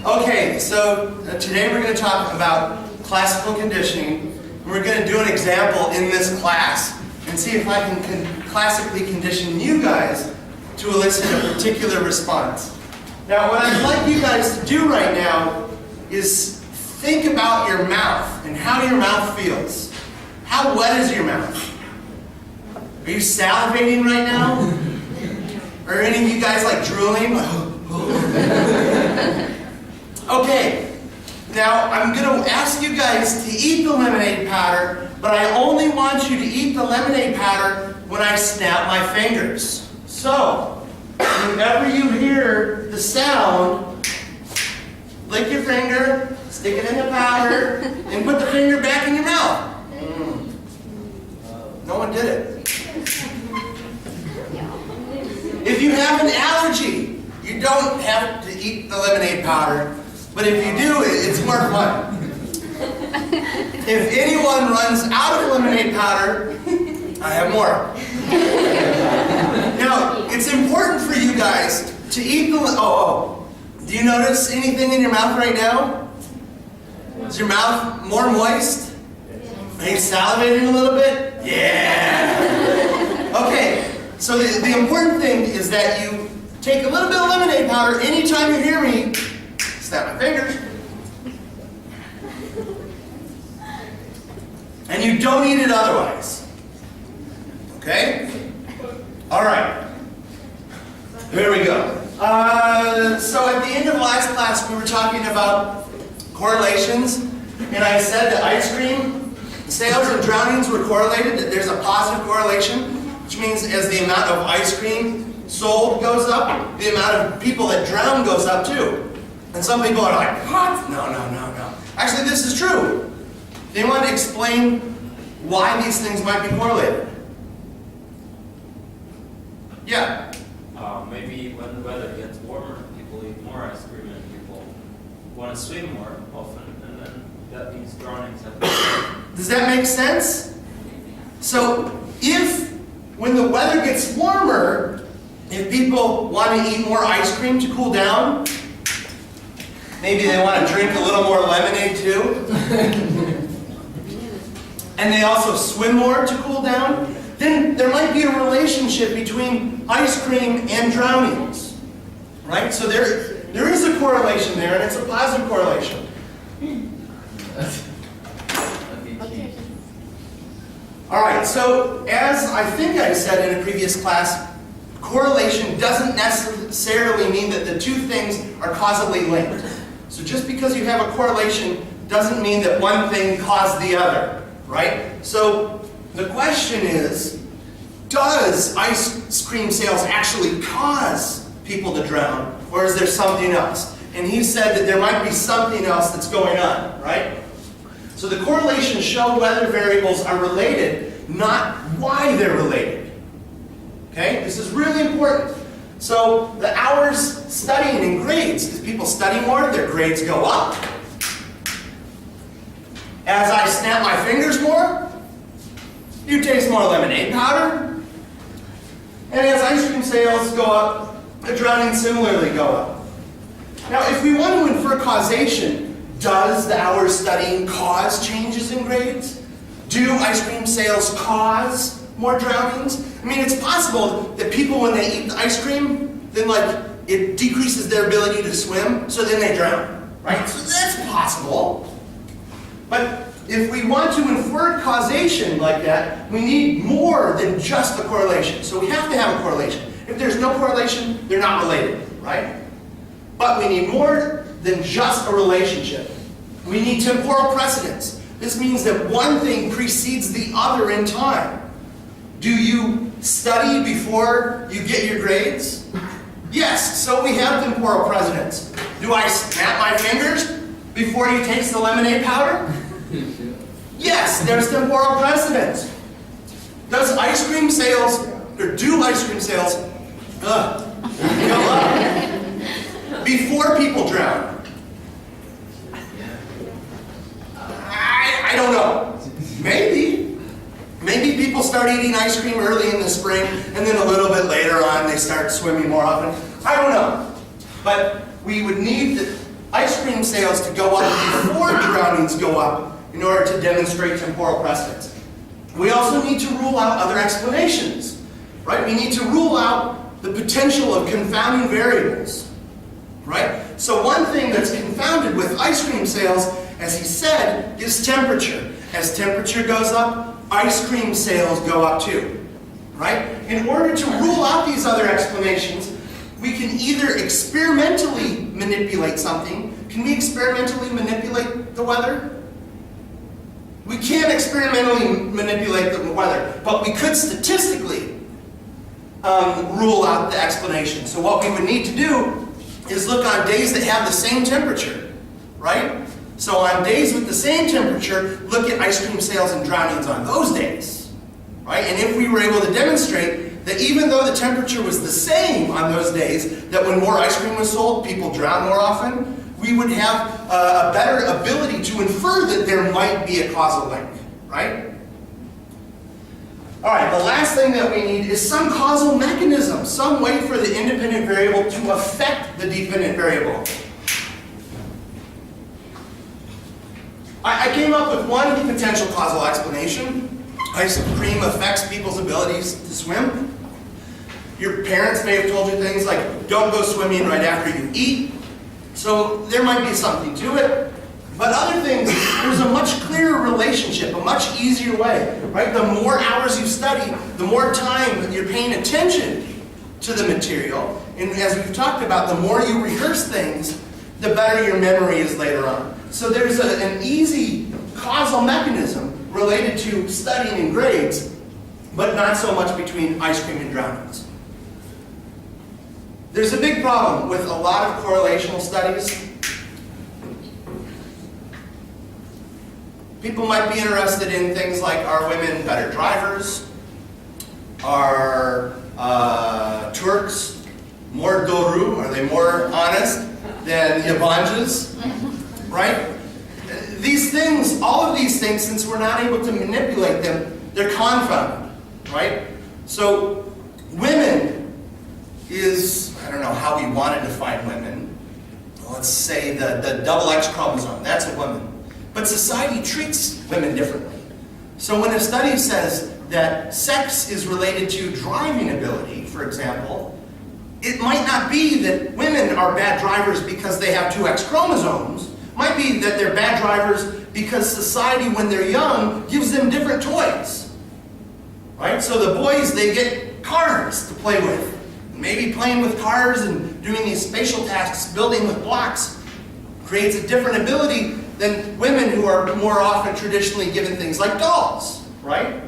Okay, so today we're going to talk about classical conditioning. We're going to do an example in this class and see if I can classically condition you guys to elicit a particular response. Now, what I'd like you guys to do right now is think about your mouth and how your mouth feels. How wet is your mouth? Are you salivating right now? Are any of you guys like drooling? Okay, now I'm going to ask you guys to eat the lemonade powder, but I only want you to eat the lemonade powder when I snap my fingers. So, whenever you hear the sound, lick your finger, stick it in the powder, and put the finger back in your mouth. No one did it. If you have an allergy, you don't have to eat the lemonade powder, but if you do, it's more fun. If anyone runs out of lemonade powder, I have more. Now, it's important for you guys to eat the... Do you notice anything in your mouth right now? Is your mouth more moist? Are you salivating a little bit? Yeah! Okay, so the important thing is that you take a little bit of lemonade powder anytime you hear me snap my fingers. And you don't eat it otherwise. Okay? Alright. Here we go. So at the end of last class we were talking about correlations, and I said that ice cream sales and drownings were correlated, that there's a positive correlation, which means as the amount of ice cream sold goes up, the amount of people that drown goes up too. And some people are like, what? No. Actually, this is true. They want to explain why these things might be correlated. Yeah? Maybe when the weather gets warmer, people eat more ice cream and people want to swim more often, and then that means drownings happen. Does that make sense? So, if when the weather gets warmer, if people want to eat more ice cream to cool down, maybe they want to drink a little more lemonade too, and they also swim more to cool down, then there might be a relationship between ice cream and drownings, right? So there is a correlation there, and it's a positive correlation. All right, so as I think I said in a previous class, correlation doesn't necessarily mean that the two things are causally linked. So just because you have a correlation doesn't mean that one thing caused the other, right? So the question is, does ice cream sales actually cause people to drown, or is there something else? And he said that there might be something else that's going on, right? So the correlations show whether variables are related, not why they're related. Okay? This is really important. So the hours studying in grades, as people study more, their grades go up. As I snap my fingers more, you taste more lemonade powder. And as ice cream sales go up, the drownings similarly go up. Now, if we want to infer causation, does the hours studying cause changes in grades? Do ice cream sales cause more drownings? I mean, it's possible that people, when they eat the ice cream, then it decreases their ability to swim, so then they drown, right? So that's possible. But if we want to infer causation like that, we need more than just the correlation. So we have to have a correlation. If there's no correlation, they're not related, right? But we need more than just a relationship. We need temporal precedence. This means that one thing precedes the other in time. Do you study before you get your grades? Yes, so we have temporal precedence. Do I snap my fingers before you taste the lemonade powder? Yes, there's temporal precedence. Does ice cream sales, or do ice cream sales, go up before people drown? I don't know. Maybe. Maybe people start eating ice cream early in the spring, and then a little bit later on they start swimming more often. I don't know. But we would need the ice cream sales to go up before drownings go up in order to demonstrate temporal precedence. We also need to rule out other explanations, right? We need to rule out the potential of confounding variables, right? So one thing that's confounded with ice cream sales, as he said, is temperature. As temperature goes up, ice cream sales go up too, right? In order to rule out these other explanations, we can either experimentally manipulate something. Can we experimentally manipulate the weather? We can't experimentally manipulate the weather, but we could statistically rule out the explanation. So what we would need to do is look on days that have the same temperature, right? So on days with the same temperature, look at ice cream sales and drownings on those days, right? And if we were able to demonstrate that even though the temperature was the same on those days, that when more ice cream was sold, people drowned more often, we would have a better ability to infer that there might be a causal link, right? All right, the last thing that we need is some causal mechanism, some way for the independent variable to affect the dependent variable. I came up with one potential causal explanation. Ice cream affects people's abilities to swim. Your parents may have told you things like, don't go swimming right after you eat. So there might be something to it. But other things, there's a much clearer relationship, a much easier way, right? The more hours you study, the more time that you're paying attention to the material. And as we've talked about, the more you rehearse things, the better your memory is later on. So there's an easy causal mechanism related to studying and grades, but not so much between ice cream and drownings. There's a big problem with a lot of correlational studies. People might be interested in things like, are women better drivers? Are Turks more doru? Are they more honest than Yabanjas? Right? These things, all of these things, since we're not able to manipulate them, they're confounded, right? So women is, I don't know how we want to define women. Let's say the double X chromosome, that's a woman. But society treats women differently. So when a study says that sex is related to driving ability, for example, it might not be that women are bad drivers because they have two X chromosomes. It might be that they're bad drivers because society, when they're young, gives them different toys. Right? So the boys, they get cars to play with. Maybe playing with cars and doing these spatial tasks, building with blocks, creates a different ability than women who are more often traditionally given things like dolls, right?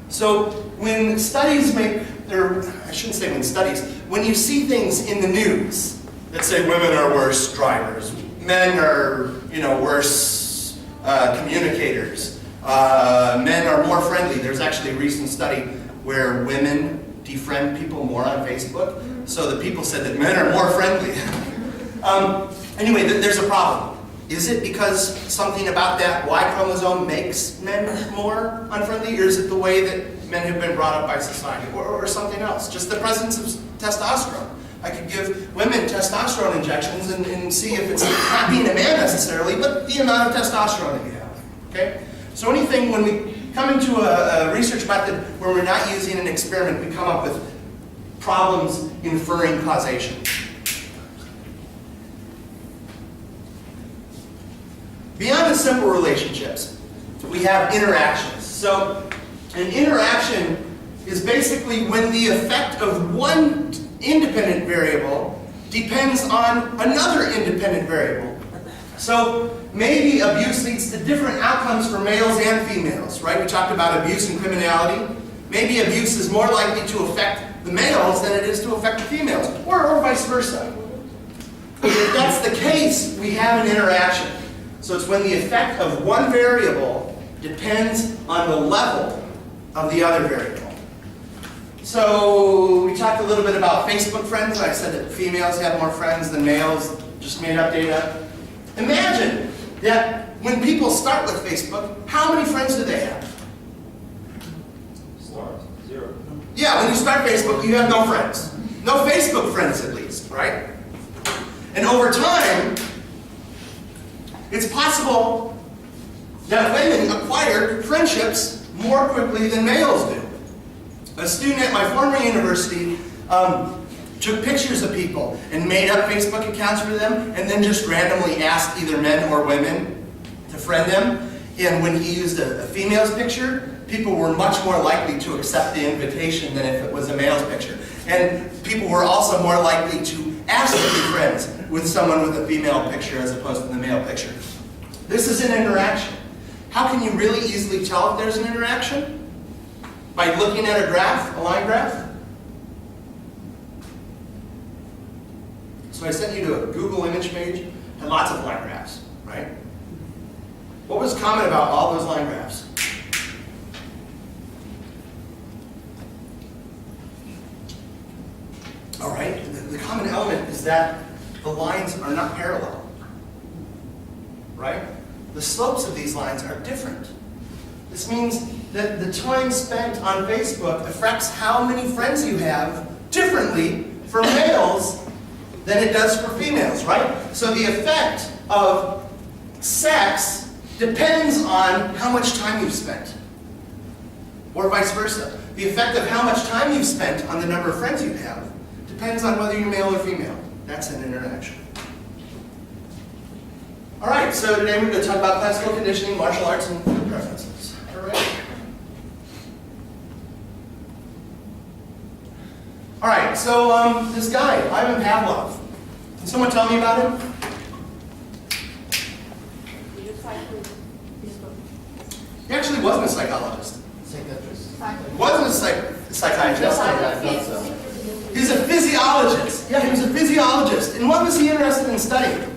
So when studies make, or I shouldn't say when studies, when you see things in the news that say women are worse drivers, men are, worse communicators, men are more friendly. There's actually a recent study where women defriend people more on Facebook. So the people said that men are more friendly. Anyway, there's a problem. Is it because something about that Y chromosome makes men more unfriendly, or is it the way that men have been brought up by society, or something else? Just the presence of testosterone. I could give women testosterone injections and see if it's not being a man necessarily, but the amount of testosterone that you have. Okay? So anything, when we come into a research method where we're not using an experiment, we come up with problems inferring causation. Beyond the simple relationships, we have interactions. So an interaction is basically when the effect of one independent variable depends on another independent variable. So maybe abuse leads to different outcomes for males and females, right? We talked about abuse and criminality. Maybe abuse is more likely to affect the males than it is to affect the females, or vice versa. If that's the case, we have an interaction. So it's when the effect of one variable depends on the level of the other variable. So we talked a little bit about Facebook friends. I said that females have more friends than males. Just made up data. Imagine that when people start with Facebook, how many friends do they have? Zero. Yeah, when you start Facebook, you have no friends. No Facebook friends, at least, right? And over time, It's possible that women acquire friendships more quickly than males do. A student at my former university took pictures of people and made up Facebook accounts for them and then just randomly asked either men or women to friend them. And when he used a female's picture, people were much more likely to accept the invitation than if it was a male's picture. And people were also more likely to ask to be friends with someone with a female picture as opposed to the male picture. This is an interaction. How can you really easily tell if there's an interaction? By looking at a graph, a line graph. So I sent you to a Google image page, had lots of line graphs, right? What was common about all those line graphs? All right, the common element is that the lines are not parallel, right? The slopes of these lines are different. This means that the time spent on Facebook affects how many friends you have differently for males than it does for females, right? So the effect of sex depends on how much time you've spent, or vice versa. The effect of how much time you've spent on the number of friends you have depends on whether you're male or female. That's an interaction. All right, so today we're going to talk about classical conditioning, martial arts, and food preferences. All right. All right, so this guy, Ivan Pavlov. Can someone tell me about him? He actually wasn't a psychologist. Psychiatrist. He wasn't a psychiatrist. He's a physiologist. Yeah, he was a physiologist. And what was he interested in studying?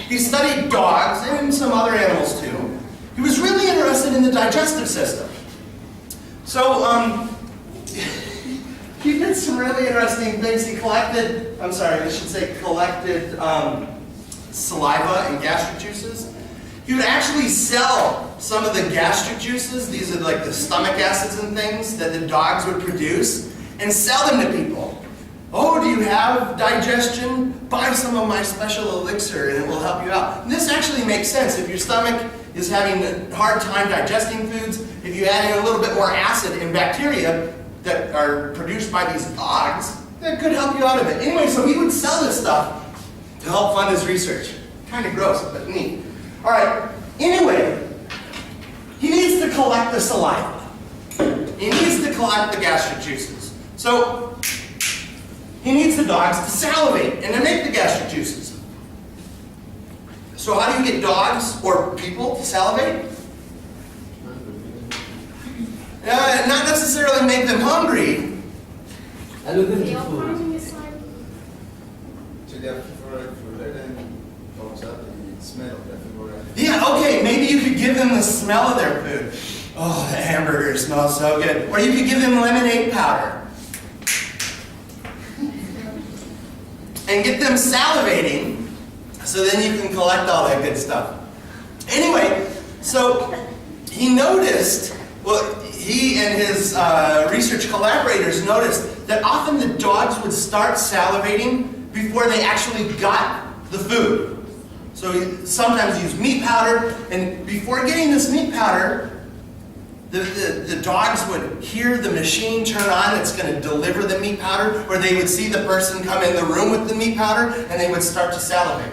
He studied dogs and some other animals too. He was really interested in the digestive system. So he did some really interesting things. He collected saliva and gastric juices. He would actually sell some of the gastric juices, these are like the stomach acids and things that the dogs would produce, and sell them to people. Oh, do you have digestion? Buy some of my special elixir and it will help you out. And this actually makes sense. If your stomach is having a hard time digesting foods, if you add in a little bit more acid and bacteria that are produced by these dogs, that could help you out of it. Anyway, so he would sell this stuff to help fund his research. Kind of gross, but neat. All right, anyway, he needs to collect the saliva. He needs to collect the gastric juices. So he needs the dogs to salivate and to make the gastric juices. So how do you get dogs or people to salivate? Not necessarily make them hungry. Yeah, okay, maybe you could give them the smell of their food. Oh, the hamburger smells so good. Or you could give them lemonade powder. And get them salivating, so then you can collect all that good stuff. Anyway, so he noticed, well, he and his research collaborators noticed that often the dogs would start salivating before they actually got the food. So he sometimes used meat powder, and before getting this meat powder, the dogs would hear the machine turn on that's going to deliver the meat powder, or they would see the person come in the room with the meat powder, and they would start to salivate.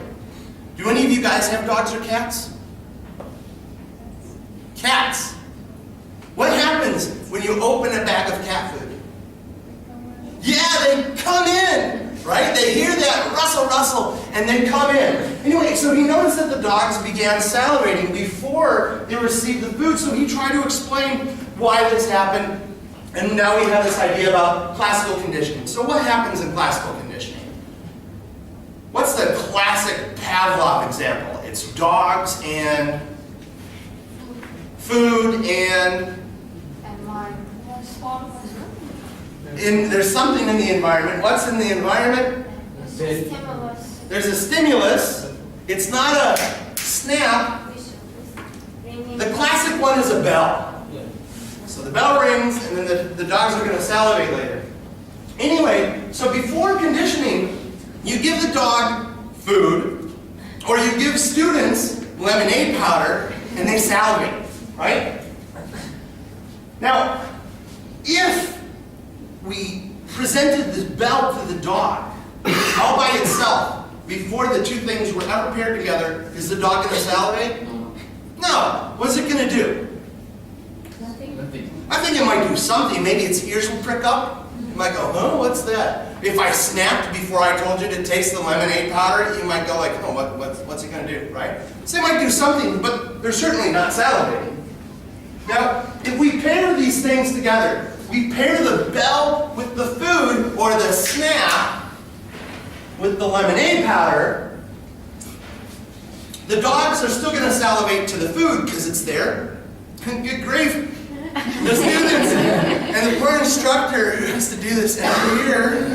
Do any of you guys have dogs or cats? Cats. What happens when you open a bag of cat food? Yeah, they come in, right? They hear that rustle, rustle, and they come in. Anyway, so he noticed that the dogs began salivating before they received the food, so he tried to explain why this happened, and now we have this idea about classical conditioning. So what happens in classical conditioning? What's the classic Pavlov example? It's dogs and food and there's something in the environment. What's in the environment? There's a stimulus. It's not a snap. The classic one is a bell. So the bell rings, and then the dogs are going to salivate later. Anyway, so before conditioning, you give the dog food, Or you give students lemonade powder and they salivate, right? Now, if we presented the bell to the dog all by itself before the two things were ever paired together, is the dog going to salivate? No. What's it going to do? Nothing. I think it might do something. Maybe its ears will prick up. It might go, huh, what's that? If I snapped before I told you to taste the lemonade powder, you might go like, oh, what's it going to do, right? So they might do something, but they're certainly not salivating. Now, if we pair these things together, we pair the bell with the food, or the snap with the lemonade powder, the dogs are still going to salivate to the food because it's there. Good grief. The students and the poor instructor who has to do this every year.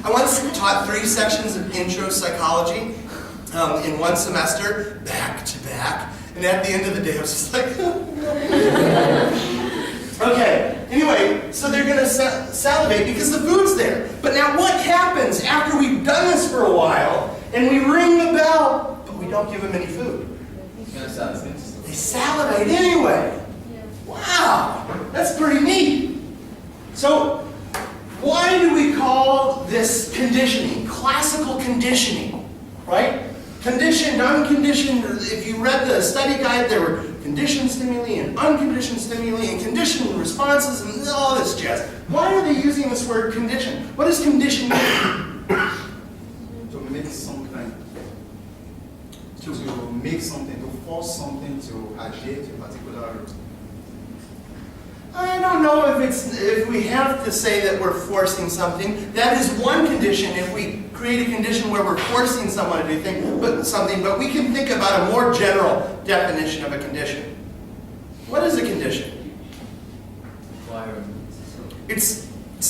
I once taught 3 sections of intro psychology in one semester, back to back. And at the end of the day, I was just like, okay. Anyway, so they're going to salivate because the food's there. But now what happens after we've done this for a while and we ring the bell, but we don't give them any food? They salivate anyway. Wow, that's pretty neat. So, why do we call this conditioning? Classical conditioning, right? Conditioned, unconditioned. If you read the study guide, there were conditioned stimuli and unconditioned stimuli and conditioned responses and all this jazz. Why are they using this word condition? What does condition mean? To make something, to force something to adhere to a particular. I don't know if we have to say that we're forcing something. That is one condition if we create a condition where we're forcing someone to do something, but we can think about a more general definition of a condition. What is a condition? Environment. It's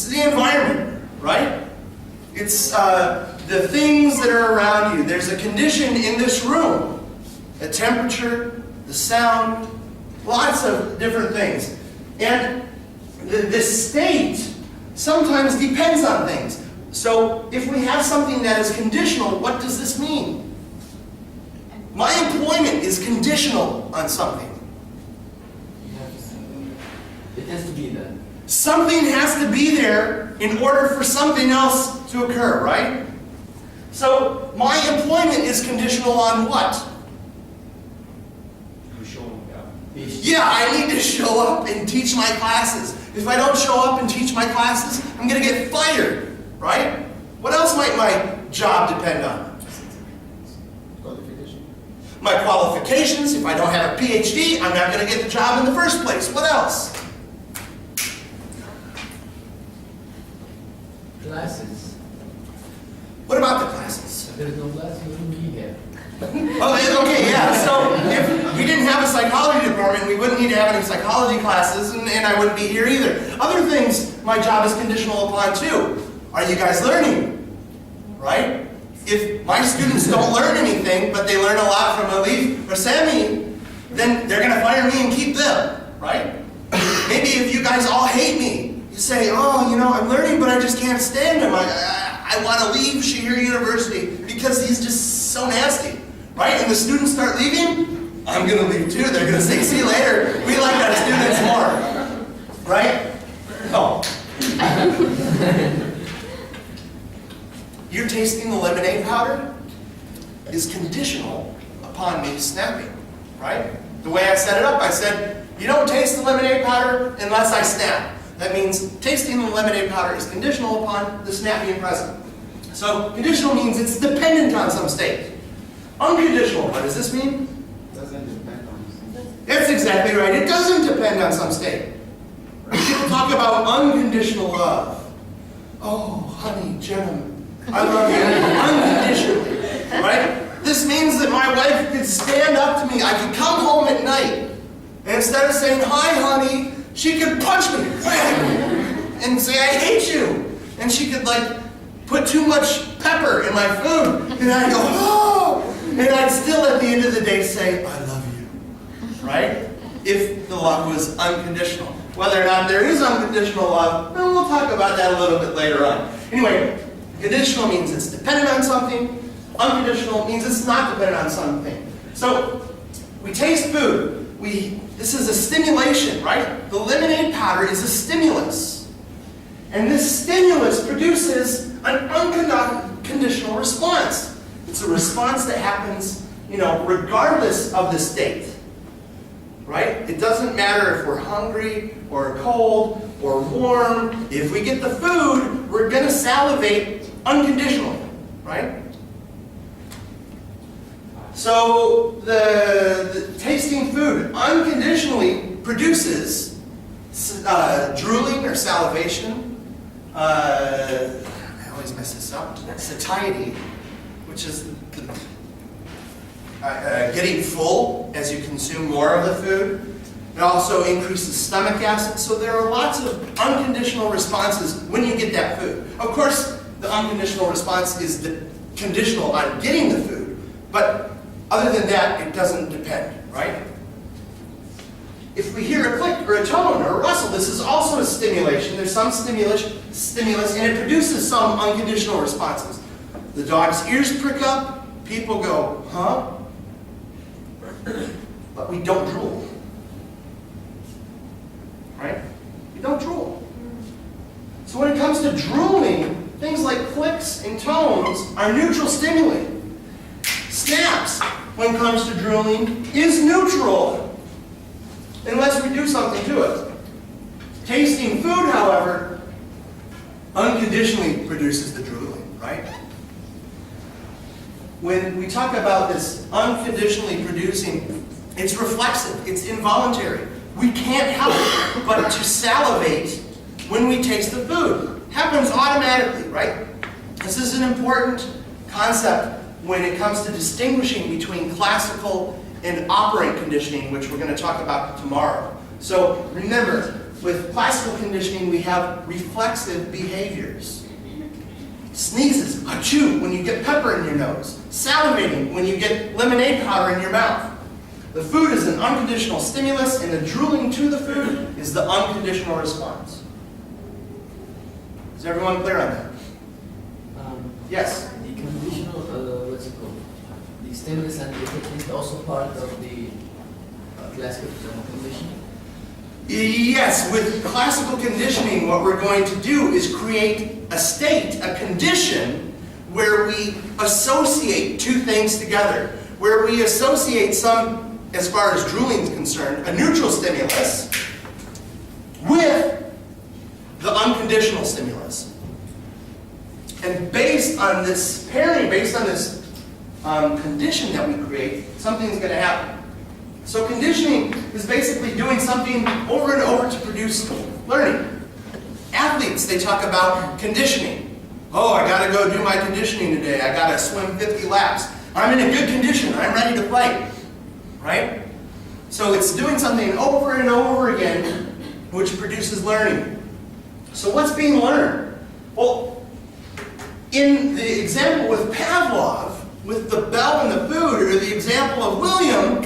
the environment, right? It's the things that are around you. There's a condition in this room. The temperature, the sound, lots of different things. And the state sometimes depends on things. So if we have something that is conditional, what does this mean? My employment is conditional on something. It has to be there. Something has to be there in order for something else to occur, right? So my employment is conditional on what? Yeah, I need to show up and teach my classes. If I don't show up and teach my classes, I'm going to get fired, right? What else might my job depend on? Qualification. My qualifications. If I don't have a PhD, I'm not going to get the job in the first place. What else? Classes. What about the classes? If there's no class, you wouldn't be here. Oh, okay, yeah. So if we didn't have a psychology department, we wouldn't need to have any psychology classes, and I wouldn't be here either. Other things my job is conditional upon too. Are you guys learning? Right? If my students don't learn anything, but they learn a lot from Elif or Sammy, then they're going to fire me and keep them, right? Maybe if you guys all hate me, you say, oh, you know, I'm learning, but I just can't stand him. I want to leave Shahir University because he's just so nasty. Right? And the students start leaving, I'm going to leave too. They're going to say, see you later. We like our students more. Right? No. You're tasting the lemonade powder is conditional upon me snapping. Right? The way I set it up, I said, you don't taste the lemonade powder unless I snap. That means tasting the lemonade powder is conditional upon the snap being present. So conditional means it's dependent on some state. Unconditional, what does this mean? Doesn't depend on something. That's exactly right. It doesn't depend on some state. People talk about unconditional love. Oh, honey, gentlemen, I love you unconditionally. Right? This means that my wife could stand up to me. I could come home at night, and instead of saying, hi, honey, she could punch me and say, I hate you. And she could, like, put too much pepper in my food. And I'd go, oh! And I'd still, at the end of the day, say, I love you. Right? If the love was unconditional. Whether or not there is unconditional love, well, we'll talk about that a little bit later on. Anyway, conditional means it's dependent on something. Unconditional means it's not dependent on something. So we taste food. This is a stimulation, right? The lemonade powder is a stimulus. And this stimulus produces an unconditional response. It's a response that happens, regardless of the state. Right? It doesn't matter if we're hungry or cold or warm. If we get the food, we're going to salivate unconditionally. Right? So the tasting food unconditionally produces drooling or salivation. I always mess this up. Satiety, which is getting full as you consume more of the food. It also increases stomach acid. So there are lots of unconditional responses when you get that food. Of course, the unconditional response is conditional on getting the food, but other than that, it doesn't depend, right? If we hear a click or a tone or a rustle, this is also a stimulation. There's some stimulus, and it produces some unconditional responses. The dog's ears prick up, people go, huh? But we don't drool. Right? We don't drool. So when it comes to drooling, things like clicks and tones are neutral stimuli. Snaps, when it comes to drooling, is neutral unless we do something to it. Tasting food, however, unconditionally produces the drooling, right? When we talk about this unconditionally producing, it's reflexive, it's involuntary. We can't help but to salivate when we taste the food. It happens automatically, right? This is an important concept when it comes to distinguishing between classical and operant conditioning, which we're going to talk about tomorrow. So remember, with classical conditioning, we have reflexive behaviors. Sneezes, achoo, when you get pepper in your nose. Salivating, when you get lemonade powder in your mouth. The food is an unconditional stimulus, and the drooling to the food is the unconditional response. Is everyone clear on that? Yes? The conditional, what's it called? The stimulus and the effect is also part of the classical conditioning? Yes, with classical conditioning, what we're going to do is create a state, a condition, where we associate two things together. Where we associate some, as far as drooling is concerned, a neutral stimulus with the unconditional stimulus. And based on this pairing, based on this condition that we create, something's going to happen. So conditioning is basically doing something over and over to produce learning. Athletes, they talk about conditioning. Oh, I got to go do my conditioning today. I got to swim 50 laps. I'm in a good condition. I'm ready to fight. Right? So it's doing something over and over again, which produces learning. So what's being learned? Well, in the example with Pavlov, with the bell and the food, or the example of William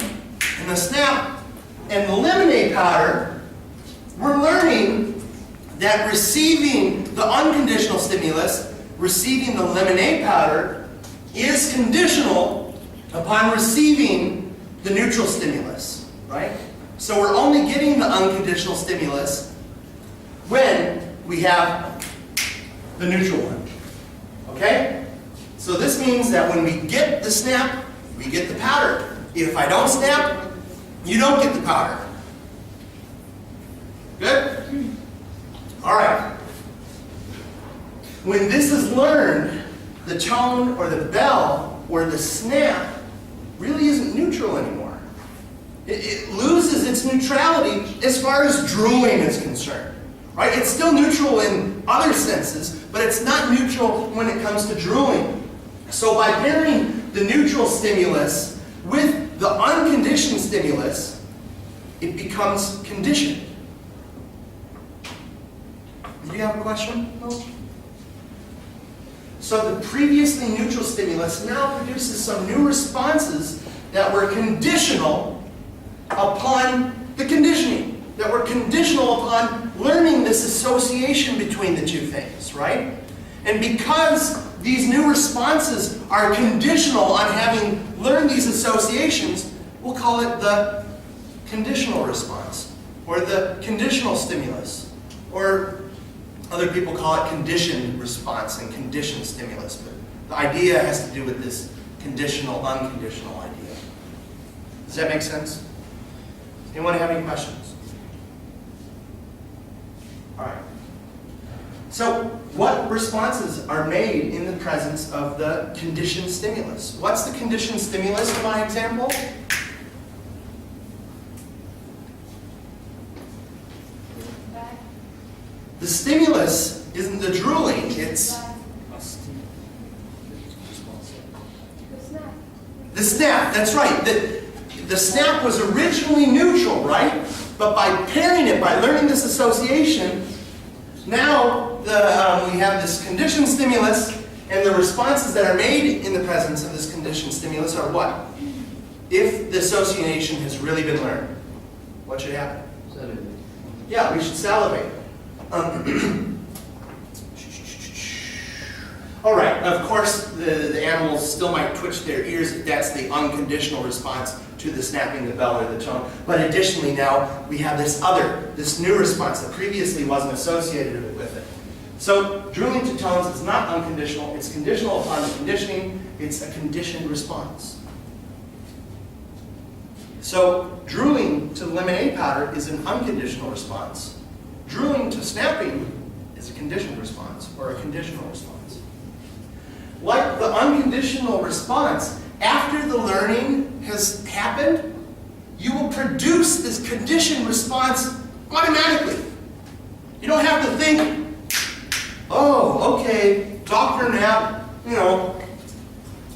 and the snap and the lemonade powder, we're learning that receiving the unconditional stimulus, receiving the lemonade powder, is conditional upon receiving the neutral stimulus, right? So we're only getting the unconditional stimulus when we have the neutral one. Okay? So this means that when we get the snap, we get the powder. If I don't snap, you don't get the powder. Good? All right. When this is learned, the tone or the bell or the snap really isn't neutral anymore. It loses its neutrality as far as drooling is concerned. Right? It's still neutral in other senses, but it's not neutral when it comes to drooling. So by pairing the neutral stimulus with the unconditioned stimulus, it becomes conditioned. Did you have a question? No? So the previously neutral stimulus now produces some new responses that were conditional upon the conditioning. That were conditional upon learning this association between the two things, right? And because these new responses are conditional on having learned these associations, we'll call it the conditional response, or the conditional stimulus, or other people call it conditioned response and conditioned stimulus, but the idea has to do with this conditional, unconditional idea. Does that make sense? Anyone have any questions? All right. So, what responses are made in the presence of the conditioned stimulus? What's the conditioned stimulus in my example? The stimulus isn't the drooling, it's the snap. That's right. The snap was originally neutral, right? But by pairing it, by learning this association, now we have this conditioned stimulus, and the responses that are made in the presence of this conditioned stimulus are what? If the association has really been learned, what should happen? Salivate. Yeah, we should salivate. All right, of course, the animals still might twitch their ears if that's the unconditional response to the snapping the bell or the tone. But additionally now, we have this new response that previously wasn't associated with it. So, drooling to tones is not unconditional, it's conditional upon the conditioning, it's a conditioned response. So, drooling to lemonade powder is an unconditional response. Drooling to snapping is a conditioned response, or a conditional response. Like the unconditional response, after the learning has happened, you will produce this conditioned response automatically. You don't have to think, oh, okay, Dr. Knapp,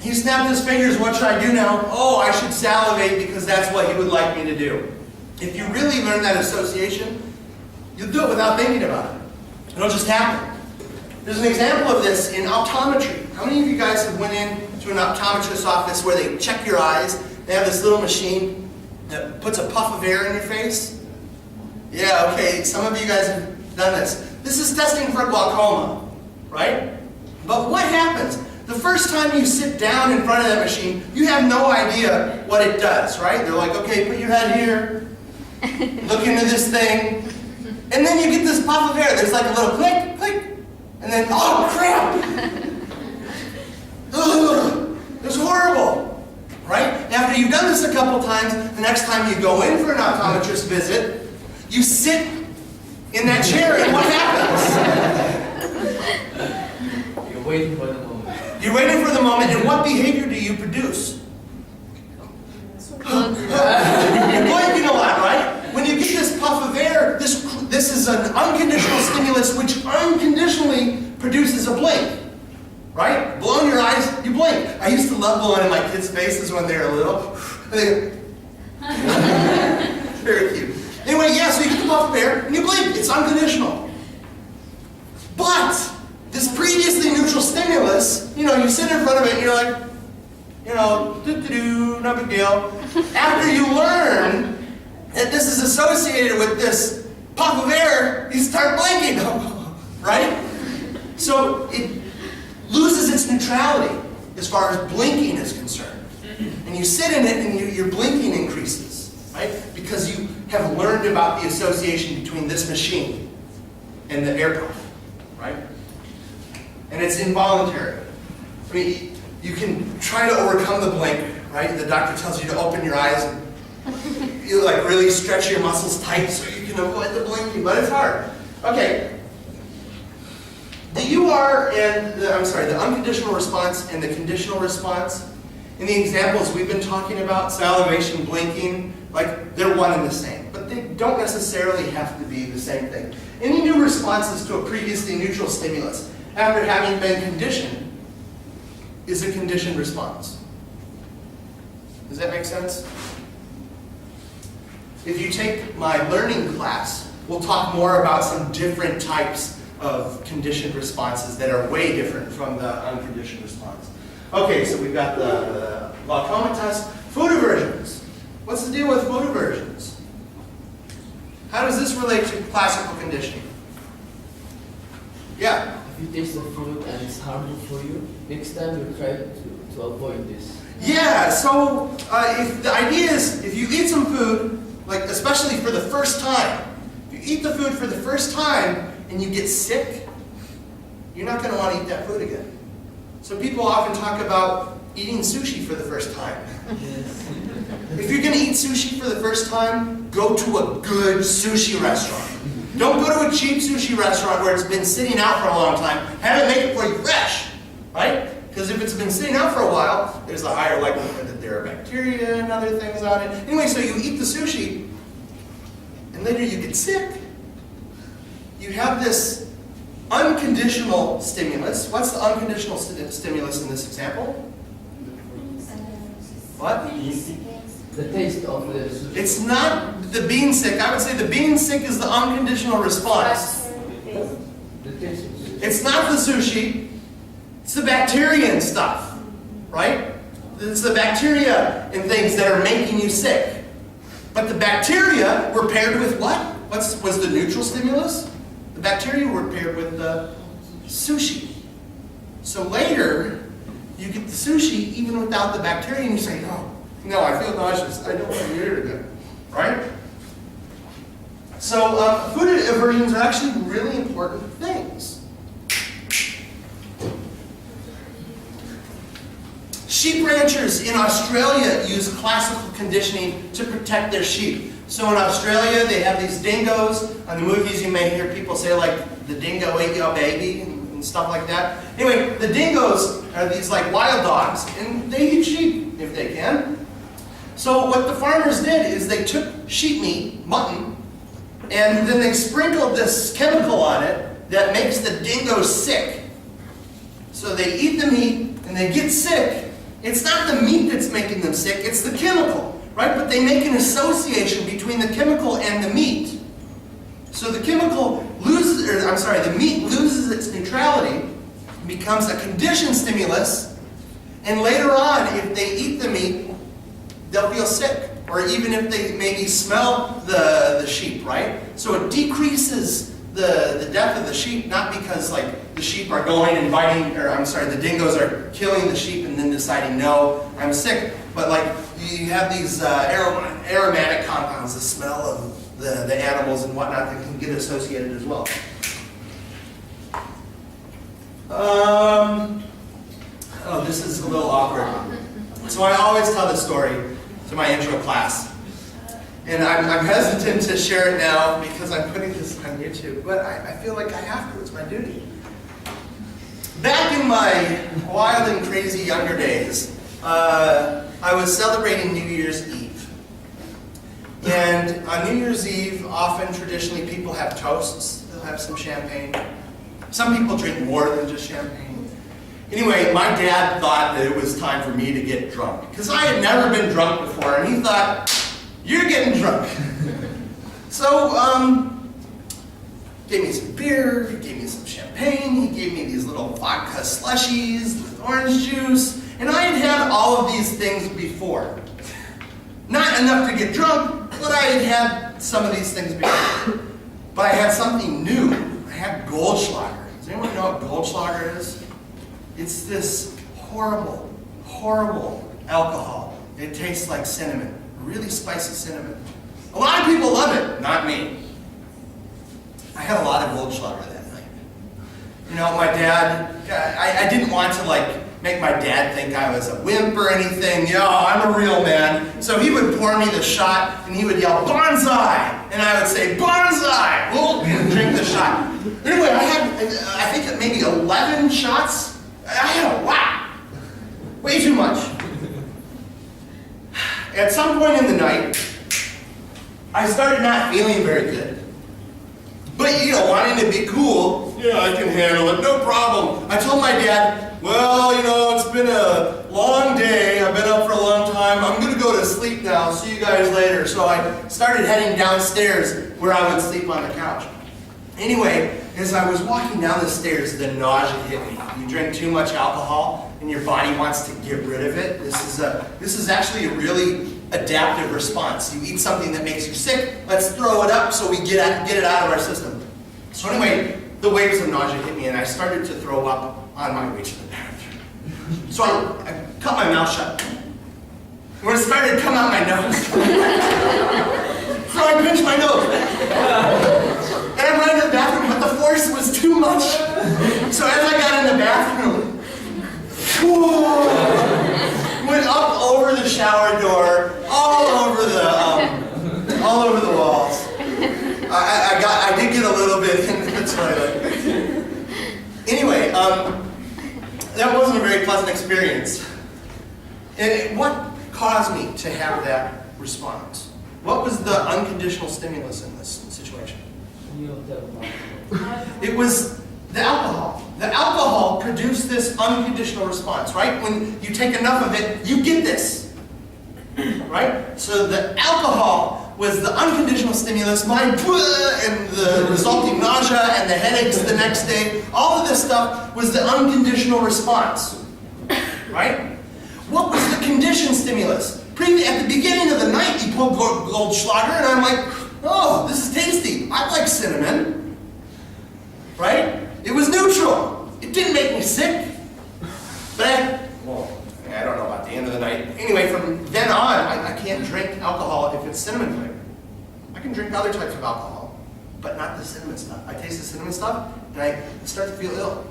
he snapped his fingers, what should I do now? Oh, I should salivate because that's what he would like me to do. If you really learn that association, you'll do it without thinking about it. It'll just happen. There's an example of this in optometry. How many of you guys have went in to an optometrist's office where they check your eyes? They have this little machine that puts a puff of air in your face? Yeah, okay, some of you guys have done this. This is testing for glaucoma, right? But what happens? The first time you sit down in front of that machine, you have no idea what it does, right? They're like, okay, put your head here, look into this thing, and then you get this puff of air. There's like a little click, click, and then, oh crap! Ugh, it's horrible, right? After you've done this a couple times, the next time you go in for an optometrist visit, you sit in that chair, and what happens? You're waiting for the moment. You're waiting for the moment, and what behavior do you produce? You're blinking a lot, right? When you get this puff of air, this is an unconditional stimulus which unconditionally produces a blink. Right? Blow in your eyes, you blink. I used to love blowing in my kids' faces when they were little. Very cute. Anyway, yeah, so you get the puff of air and you blink. It's unconditional. But this previously neutral stimulus, you sit in front of it and you're like, no big deal. After you learn that this is associated with this puff of air, you start blinking, right? So it loses its neutrality as far as blinking is concerned. And you sit in it and your blinking increases, right? Because you have learned about the association between this machine and the air puff, right? And it's involuntary. I mean, you can try to overcome the blink, right? The doctor tells you to open your eyes and you really stretch your muscles tight so you can avoid the blinking, but it's hard. Okay. The unconditional response and the conditional response, in the examples we've been talking about, salivation, blinking, they're one and the same. But they don't necessarily have to be the same thing. Any new responses to a previously neutral stimulus, after having been conditioned, is a conditioned response. Does that make sense? If you take my learning class, we'll talk more about some different types of conditioned responses that are way different from the unconditioned response. Okay, so we've got the glaucoma test. Food aversions. What's the deal with food aversions? How does this relate to classical conditioning? Yeah? if you taste the food and it's harmful for you, next time you try to avoid this. Yeah, so if the idea is if you eat some food, like especially for the first time, if you eat the food for the first time and you get sick, you're not going to want to eat that food again. So people often talk about eating sushi for the first time. Yes. If you're going to eat sushi for the first time, go to a good sushi restaurant. Don't go to a cheap sushi restaurant where it's been sitting out for a long time. Have it make it for you fresh, right? Because if it's been sitting out for a while, there's a higher likelihood that there are bacteria and other things on it. Anyway, so you eat the sushi, and later you get sick. You have this unconditional stimulus. What's the unconditional stimulus in this example? What? The taste of the sushi. It's not the being sick. I would say the being sick is the unconditional response. The taste of sushi. It's not the sushi. It's the bacteria and stuff, right? It's the bacteria and things that are making you sick. But the bacteria were paired with what? What was the neutral stimulus? The bacteria were paired with the sushi. So later, you get the sushi even without the bacteria, and you say, no, I feel nauseous. I don't want to eat it again, right? So food aversions are actually really important things. Sheep ranchers in Australia use classical conditioning to protect their sheep. So in Australia, they have these dingoes. On the movies, you may hear people say, like, the dingo ate your baby and stuff like that. Anyway, the dingoes are these, like, wild dogs, and they eat sheep if they can. So what the farmers did is they took sheep meat, mutton, and then they sprinkled this chemical on it that makes the dingoes sick. So they eat the meat, and they get sick. It's not the meat that's making them sick, it's the chemical, right? But they make an association between the chemical and the meat. So the meat loses its neutrality, becomes a conditioned stimulus, and later on, if they eat the meat, they'll feel sick. Or even if they maybe smell the sheep, right? So it decreases the death of the sheep, not because like the sheep are going and biting, or the dingoes are killing the sheep and then deciding, no, I'm sick. But like you have these aromatic compounds, the smell of the animals and whatnot that can get associated as well. This is a little awkward. So I always tell this story to my intro class. And I'm hesitant to share it now because I'm putting this on YouTube, but I feel like I have to. It's my duty. Back in my wild and crazy younger days, I was celebrating New Year's Eve. And on New Year's Eve, often traditionally people have toasts. They'll have some champagne. Some people drink more than just champagne. Anyway, my dad thought that it was time for me to get drunk because I had never been drunk before, and he thought, you're getting drunk. So, gave me some beer, he gave me some champagne, he gave me these little vodka slushies with orange juice, and I had had all of these things before. Not enough to get drunk, but I had had some of these things before. But I had something new. I had Goldschlager. Does anyone know what Goldschlager is? It's this horrible, horrible alcohol. It tastes like cinnamon. Really spicy cinnamon. A lot of people love it, not me. I had a lot of Goldschlager that night. You know, my dad, I didn't want to like make my dad think I was a wimp or anything. Yo, I'm a real man. So he would pour me the shot and he would yell, "Bonsai!" And I would say, "Bonsai!" And drink the shot. Anyway, I think maybe 11 shots. I had a lot. Way too much. At some point in the night, I started not feeling very good. But, you know, wanting to be cool, yeah, I can handle it, no problem. I told my dad, well, you know, it's been a long day, I've been up for a long time, I'm going to go to sleep now, see you guys later. So I started heading downstairs where I would sleep on the couch. Anyway, as I was walking down the stairs, the nausea hit me. You drink too much alcohol and your body wants to get rid of it. This is actually a really adaptive response. You eat something that makes you sick, let's throw it up so we get it out of our system. So anyway, the waves of nausea hit me and I started to throw up on my way to the bathroom. So I cut my mouth shut. When it started to come out my nose, so I pinched my nose. And I ran to the bathroom, but the force was too much. So as I got in the bathroom, went up over the shower door, all over the walls. I did get a little bit into the toilet. Anyway, that wasn't a very pleasant experience. And what caused me to have that response? What was the unconditional stimulus in this situation? It was the alcohol. The alcohol produced this unconditional response, right? When you take enough of it, you get this, right? So the alcohol was the unconditional stimulus, my and the resulting nausea and the headaches the next day. All of this stuff was the unconditional response, right? What was the conditioned stimulus? At the beginning of the night, you pulled Goldschlager, and I'm like, oh, this is tasty. I like cinnamon, right? It was neutral. It didn't make me sick. But I don't know about the end of the night. Anyway, from then on, I can't drink alcohol if it's cinnamon flavored. I can drink other types of alcohol, but not the cinnamon stuff. I taste the cinnamon stuff, and I start to feel ill.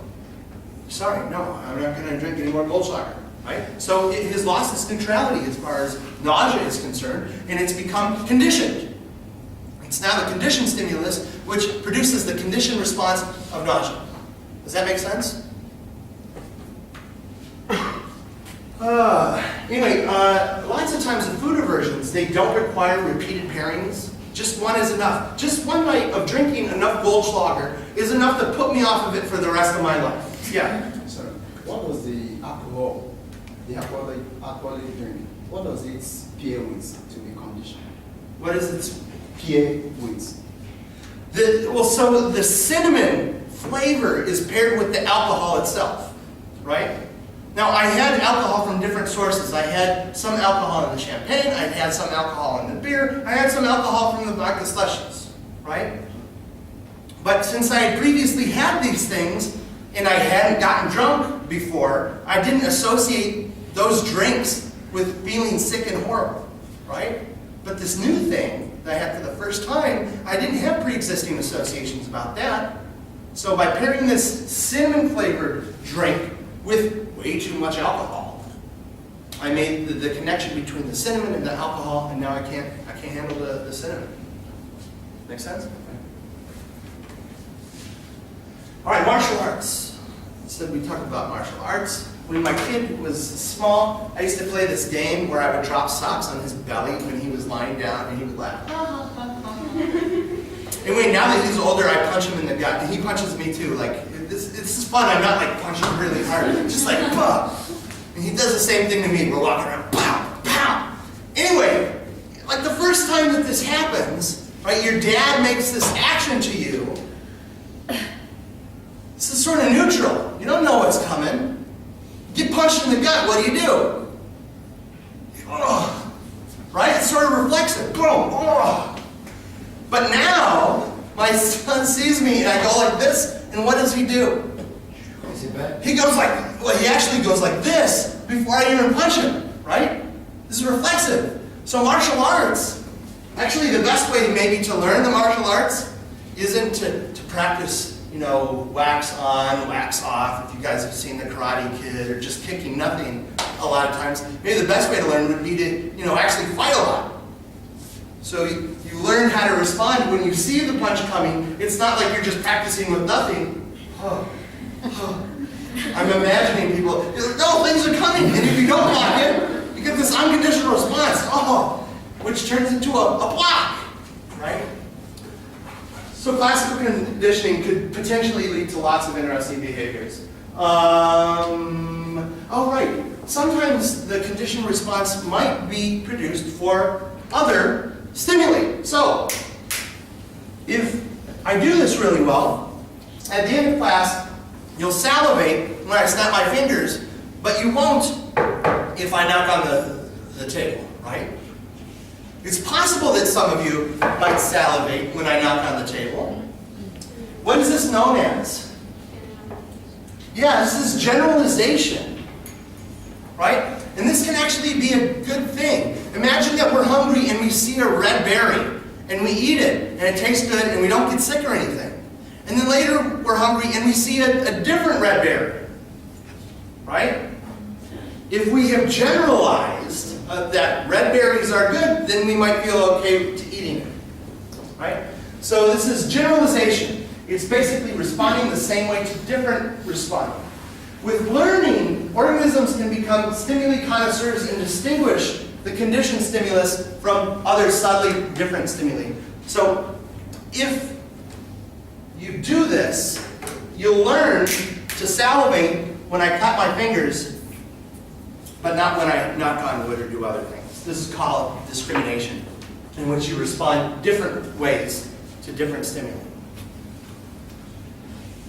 Sorry, no, I'm not going to drink any more Goldschlager. Right? So it has lost its neutrality as far as nausea is concerned, and it's become conditioned. It's now the conditioned stimulus which produces the conditioned response of nausea. Does that make sense? Anyway, lots of times in food aversions, they don't require repeated pairings. Just one is enough. Just one night of drinking enough Goldschlager is enough to put me off of it for the rest of my life. Yeah? Sorry. What was the alcohol? The alcoholic drink, what does its pair with to be conditioned? What is its Pair with? So the cinnamon flavor is paired with the alcohol itself, right? Now I had alcohol from different sources. I had some alcohol in the champagne, I had some alcohol in the beer, I had some alcohol from the vodka slushies, right? But since I had previously had these things, and I hadn't gotten drunk before, I didn't associate those drinks with feeling sick and horrible, right? But this new thing that I had for the first time, I didn't have pre-existing associations about that. So by pairing this cinnamon-flavored drink with way too much alcohol, I made the connection between the cinnamon and the alcohol, and now I can't handle the cinnamon. Make sense? All right, martial arts. So we talked about martial arts. When my kid was small, I used to play this game where I would drop socks on his belly when he was lying down, and he would laugh. Anyway, now that he's older, I punch him in the gut, and he punches me too. Like, this is fun. I'm not like punching really hard, just like, pow. And he does the same thing to me. We're walking around, pow, pow. Anyway, like the first time that this happens, right, your dad makes this action to you. This is sort of neutral. You don't know what's coming. Get punched in the gut, what do? Oh, right? It's sort of reflexive. Boom. Oh. But now, my son sees me and I go like this, and what does he do? Is it bad? He goes like, well, he actually goes like this before I even punch him, right? This is reflexive. So martial arts, actually the best way maybe to learn the martial arts isn't to practice, wax on, wax off. If you guys have seen the Karate Kid, or just kicking nothing a lot of times, maybe the best way to learn would be to, actually fight a lot. So you learn how to respond when you see the punch coming. It's not like you're just practicing with nothing. I'm imagining people, no, things are coming, and if you don't block it, you get this unconditional response, which turns into a block, right? So classical conditioning could potentially lead to lots of interesting behaviors. Right. Sometimes the conditioned response might be produced for other stimuli. So, if I do this really well, at the end of class, you'll salivate when I snap my fingers, but you won't if I knock on the table, right? It's possible that some of you might salivate when I knock on the table. What is this known as? Yeah, this is generalization, right? And this can actually be a good thing. Imagine that we're hungry and we see a red berry and we eat it and it tastes good and we don't get sick or anything. And then later we're hungry and we see a different red berry, right? If we have generalized that red berries are good, then we might feel okay to eating it, right? So this is generalization. It's basically responding the same way to different responding. With learning, organisms can become stimuli connoisseurs and distinguish the conditioned stimulus from other subtly different stimuli. So if you do this, you'll learn to salivate when I cut my fingers, but not when I knock on wood or do other things. This is called discrimination, in which you respond different ways to different stimuli.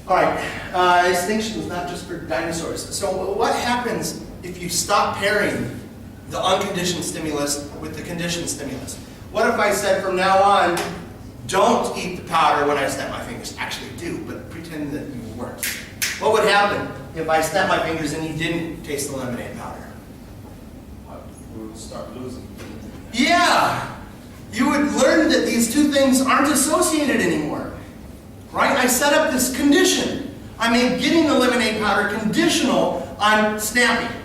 All right, extinction is not just for dinosaurs. So what happens if you stop pairing the unconditioned stimulus with the conditioned stimulus? What if I said from now on, don't eat the powder when I snap my fingers? Actually do, but pretend that you weren't. What would happen if I snapped my fingers and you didn't taste the lemonade powder? We would start losing. Yeah! You would learn that these two things aren't associated anymore. Right? I set up this condition. I made getting the lemonade powder conditional on snapping.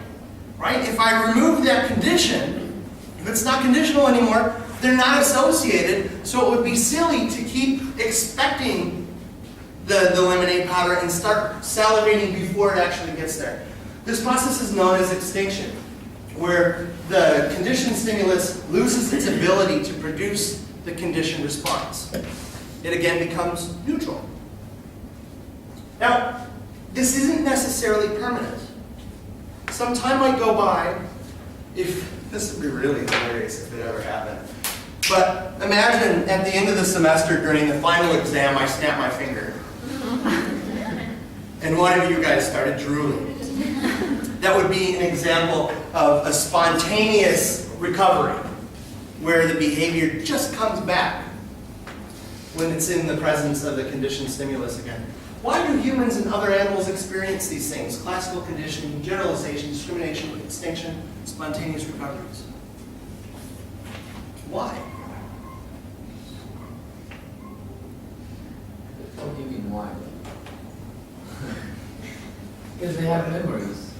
Right? If I remove that condition, if it's not conditional anymore, they're not associated, so it would be silly to keep expecting the lemonade powder and start salivating before it actually gets there. This process is known as extinction, where the conditioned stimulus loses its ability to produce the conditioned response. It again becomes neutral. Now, this isn't necessarily permanent. Some time might go by, this would be really hilarious if it ever happened. But imagine at the end of the semester during the final exam, I snap my finger. And one of you guys started drooling. That would be an example of a spontaneous recovery, where the behavior just comes back when it's in the presence of the conditioned stimulus again. Why do humans and other animals experience these things? Classical conditioning, generalization, discrimination, extinction, spontaneous recoveries. Why? What do you mean, why? Because they have memories.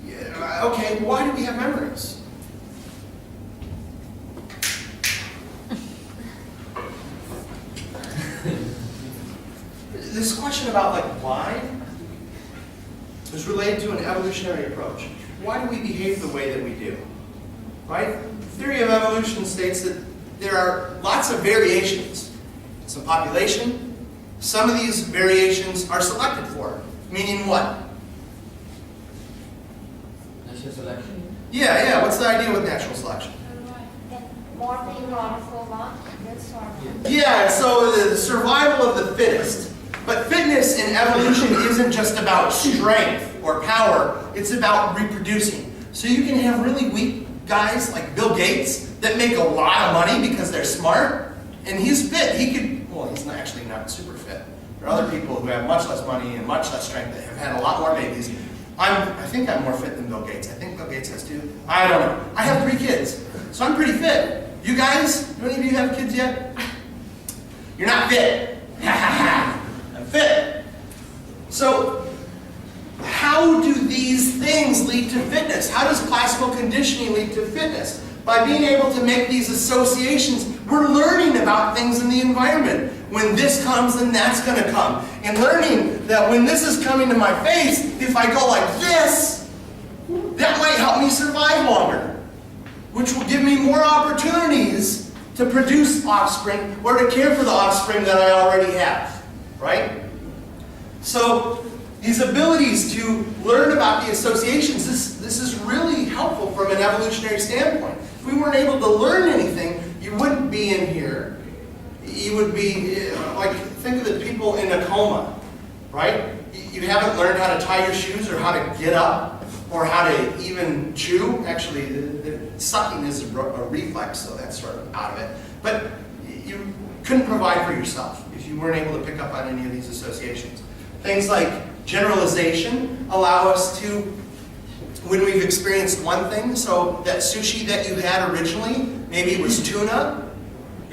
Yeah, okay, why do we have memories? This question about why is related to an evolutionary approach. Why do we behave the way that we do? Right? The theory of evolution states that there are lots of variations. Some population, some of these variations are selected for. Meaning what? Natural selection. Yeah, what's the idea with natural selection? More people are for one, that's all. Yeah, so the survival of the fittest. But fitness in evolution isn't just about strength or power, it's about reproducing. So you can have really weak guys like Bill Gates that make a lot of money because they're smart, and he's fit. He could, well, he's actually not super fit. There are other people who have much less money and much less strength that have had a lot more babies. I think I'm more fit than Bill Gates. I think Bill Gates has two. I don't know. I have 3 kids, so I'm pretty fit. You guys, do any of you have kids yet? You're not fit. Ha ha ha. I'm fit. So, how do these things lead to fitness? How does classical conditioning lead to fitness? By being able to make these associations, we're learning about things in the environment. When this comes, then that's going to come. And learning that when this is coming to my face, if I go like this, that might help me survive longer, which will give me more opportunities to produce offspring or to care for the offspring that I already have, right? So these abilities to learn about the associations, this is really helpful from an evolutionary standpoint. If we weren't able to learn anything, you wouldn't be in here. You would be, think of the people in a coma, right? You haven't learned how to tie your shoes or how to get up or how to even chew. Actually, the sucking is a reflex, so that's sort of out of it. But you couldn't provide for yourself if you weren't able to pick up on any of these associations. Things like generalization allow us to, when we've experienced one thing, so that sushi that you had originally, maybe it was tuna,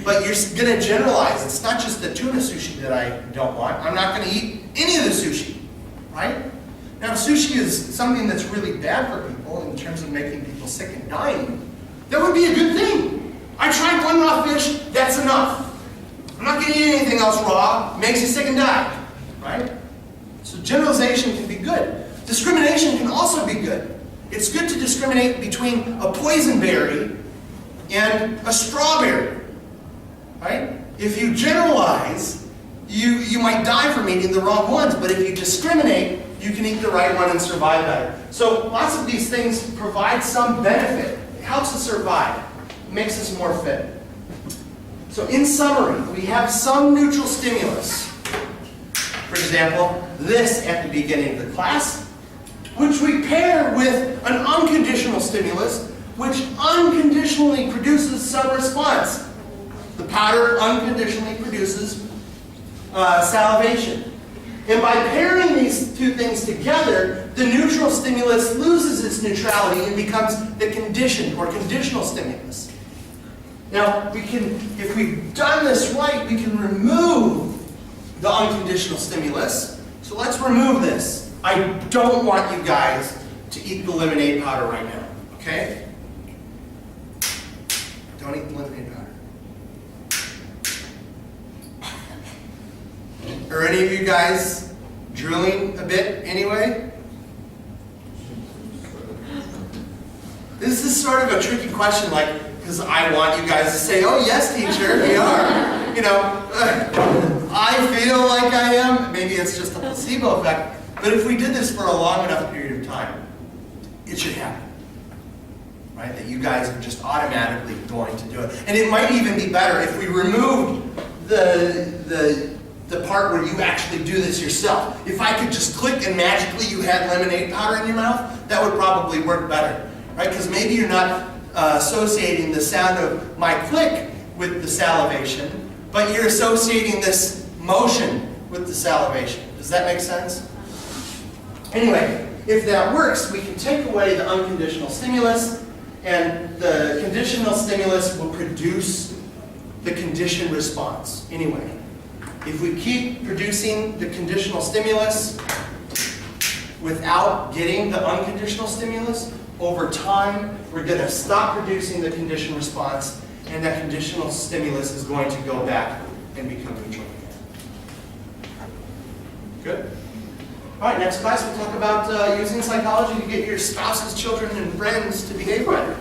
but you're going to generalize. It's not just the tuna sushi that I don't want. I'm not going to eat any of the sushi, right? Now, if sushi is something that's really bad for people in terms of making people sick and dying, that would be a good thing. I tried one raw fish, that's enough. I'm not going to eat anything else raw, makes you sick and die, right? So generalization can be good. Discrimination can also be good. It's good to discriminate between a poison berry and a strawberry, right? If you generalize, you might die from eating the wrong ones, but if you discriminate, you can eat the right one and survive better. So lots of these things provide some benefit. It helps us survive. It makes us more fit. So in summary, we have some neutral stimulus. For example, this at the beginning of the class, which we pair with an unconditional stimulus, which unconditionally produces some response. The powder unconditionally produces salivation. And by pairing these two things together, the neutral stimulus loses its neutrality and becomes the conditioned or conditional stimulus. Now, if we've done this right, we can remove the unconditional stimulus. So let's remove this. I don't want you guys to eat the lemonade powder right now, okay? Don't eat the lemonade powder. Are any of you guys drooling a bit anyway? This is sort of a tricky question, like, because I want you guys to say, oh yes, teacher, we are. You know, I feel like I am. Maybe it's just a placebo effect. But if we did this for a long enough period of time, it should happen. Right? That you guys are just automatically going to do it. And it might even be better if we removed the part where you actually do this yourself. If I could just click and magically you had lemonade powder in your mouth, that would probably work better. Right? Because maybe you're not associating the sound of my click with the salivation, but you're associating this motion with the salivation. Does that make sense? Anyway, if that works, we can take away the unconditional stimulus, and the conditional stimulus will produce the conditioned response. Anyway, if we keep producing the conditional stimulus without getting the unconditional stimulus, over time, we're going to stop producing the conditioned response, and that conditional stimulus is going to go back and become neutral again. Good? All right, next class we'll talk about using psychology to get your spouses, children, and friends to behave better.